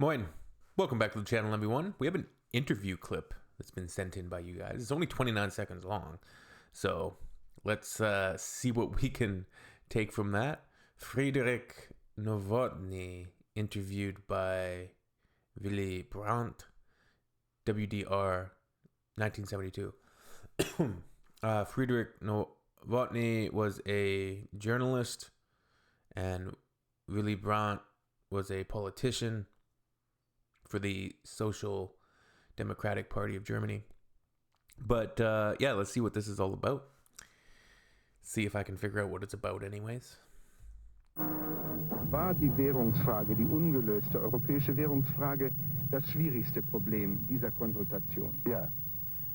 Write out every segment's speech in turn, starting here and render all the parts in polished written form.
Moin. Welcome back to the channel, everyone. We have an interview clip that's been sent in by you guys. It's only 29 seconds long. So let's see what we can take from that. Friedrich Nowottny, interviewed by Willy Brandt, WDR, 1972. Friedrich Nowottny was a journalist, and Willy Brandt was a politician for the Social Democratic Party of Germany. But yeah, let's see what this is all about. See if I can figure out what it's about anyways. War die Währungsfrage, die ungelöste europäische Währungsfrage, das schwierigste Problem dieser Konsultation? Ja.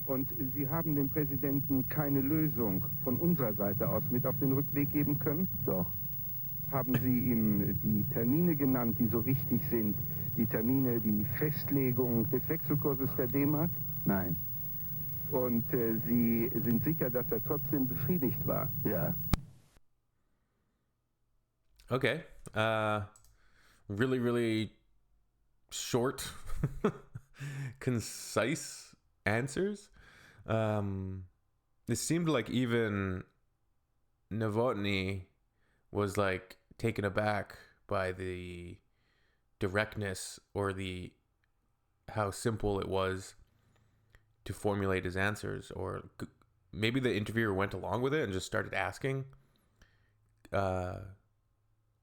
Und Sie haben dem Präsidenten keine Lösung von unserer Seite aus mit auf den Rückweg geben können? Doch. Haben Sie ihm die Termine genannt, die so wichtig sind? Die Termine, die Festlegung des Wechselkurses der D-Mark? Nein. Und Sie sind sicher, dass er trotzdem befriedigt war? Ja. Okay. Really short, concise answers. It seemed like even Nowottny was like taken aback by the directness or the how simple it was to formulate his answers, or maybe the interviewer went along with it and just started asking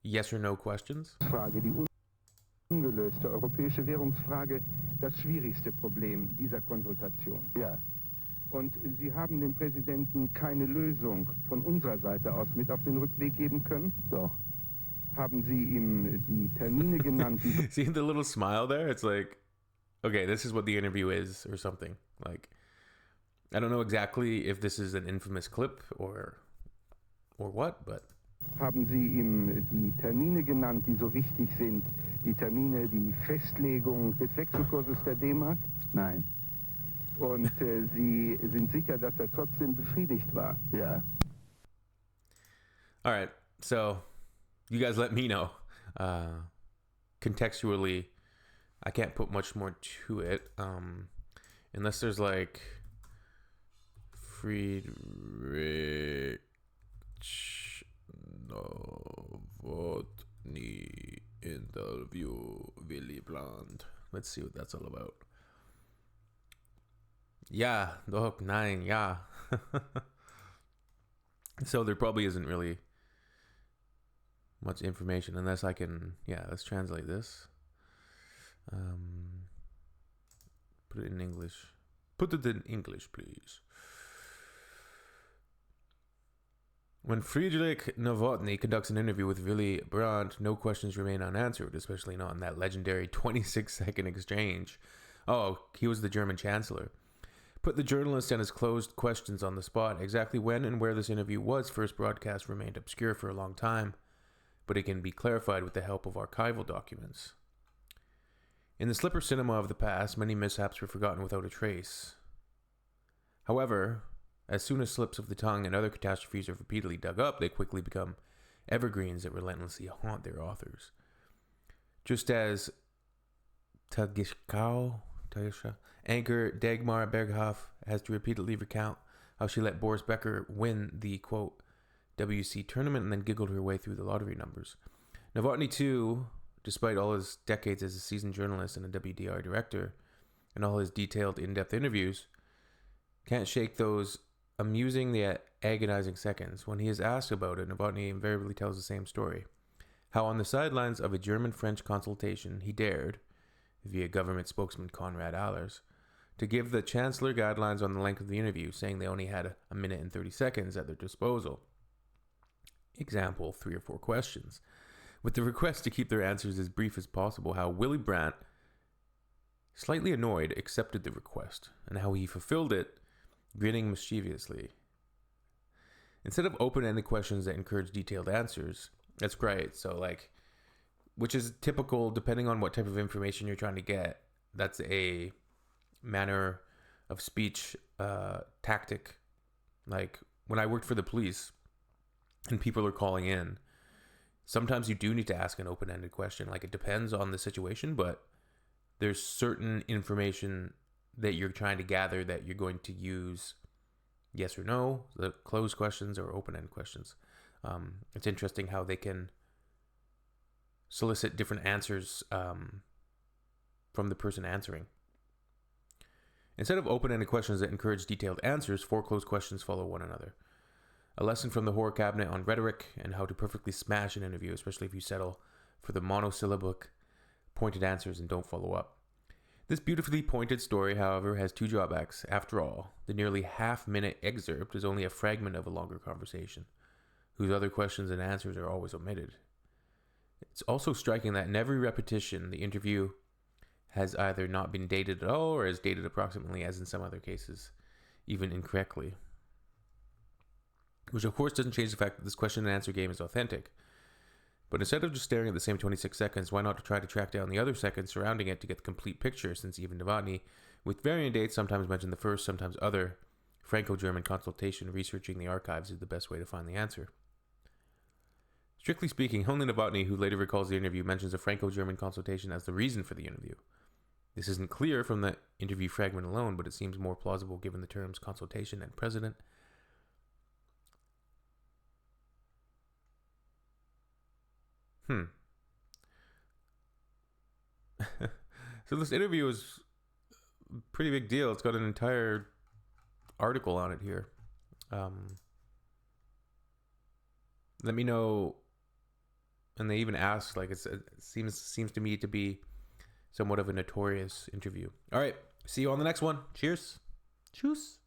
yes or no questions. Frage, die ungelöste europäische Währungsfrage, das schwierigste Problem dieser Konsultation. Ja. Und Sie haben dem Präsidenten keine Lösung von unserer Seite aus mit auf den Rückweg geben können? Doch. Haben Sie ihm die Termine genannt? See the little smile there? It's like, okay, this is what the interview is, or something. Like, I don't know exactly if this is an infamous clip or what, but... Haben Sie ihm die Termine genannt, die so wichtig sind? Die Termine, die Festlegung des Wechselkurses der D-Mark? Nein. Und Sie sind sicher, dass er trotzdem befriedigt war? Ja. All right, so you guys let me know. Contextually, I can't put much more to it, unless there's like Friedrich Nowottny interview Willy Brandt. Let's see what that's all about. Yeah, the hook 9, yeah. So there probably isn't really much information unless I can, yeah, let's translate this. Put it in English. Put it in English, please. When Friedrich Nowottny conducts an interview with Willy Brandt, no questions remain unanswered, especially not in that legendary 26-second exchange. Oh, he was the German Chancellor. Put the journalist and his closed questions on the spot. Exactly when and where this interview was first broadcast remained obscure for a long time, but it can be clarified with the help of archival documents. In the slipper cinema of the past, many mishaps were forgotten without a trace. However, as soon as slips of the tongue and other catastrophes are repeatedly dug up, they quickly become evergreens that relentlessly haunt their authors. Just as anchor Dagmar Berghoff has to repeatedly recount how she let Boris Becker win the, quote, WC tournament and then giggled her way through the lottery numbers. Nowottny, too, despite all his decades as a seasoned journalist and a WDR director, and all his detailed, in-depth interviews, can't shake those amusing yet agonizing seconds. When he is asked about it, Nowottny invariably tells the same story. How on the sidelines of a German-French consultation, he dared, via government spokesman Konrad Allers, to give the Chancellor guidelines on the length of the interview, saying they only had a minute and 30 seconds at their disposal. Example, 3 or 4 questions, with the request to keep their answers as brief as possible. How Willy Brandt, slightly annoyed, accepted the request, and how he fulfilled it, grinning mischievously. Instead of open-ended questions that encourage detailed answers, that's great. So, like, which is typical depending on what type of information you're trying to get. That's a manner of speech tactic. Like, when I worked for the police and people are calling in, sometimes you do need to ask an open-ended question. Like, it depends on the situation, but there's certain information that you're trying to gather that you're going to use yes or no, the closed questions or open-ended questions. It's interesting how they can solicit different answers from the person answering. Instead of open-ended questions that encourage detailed answers, 4 closed questions follow one another. A lesson from the horror cabinet on rhetoric and how to perfectly smash an interview, especially if you settle for the monosyllabic pointed answers and don't follow up. This beautifully pointed story, however, has 2 drawbacks. After all, the nearly half-minute excerpt is only a fragment of a longer conversation, whose other questions and answers are always omitted. It's also striking that in every repetition, the interview has either not been dated at all or is dated approximately, as in some other cases, even incorrectly. Which of course doesn't change the fact that this question and answer game is authentic. But instead of just staring at the same 26 seconds, why not try to track down the other seconds surrounding it to get the complete picture, since even Nowottny, with varying dates, sometimes mention the first, sometimes other, Franco-German consultation researching the archives is the best way to find the answer. Strictly speaking, only Nowottny, who later recalls the interview, mentions a Franco-German consultation as the reason for the interview. This isn't clear from the interview fragment alone, but it seems more plausible given the terms consultation and president. So this interview is a pretty big deal. It's got an entire article on it here. Let me know. And they even ask, like, it seems to me to be somewhat of a notorious interview. All right, see you on the next one. Cheers. Cheers.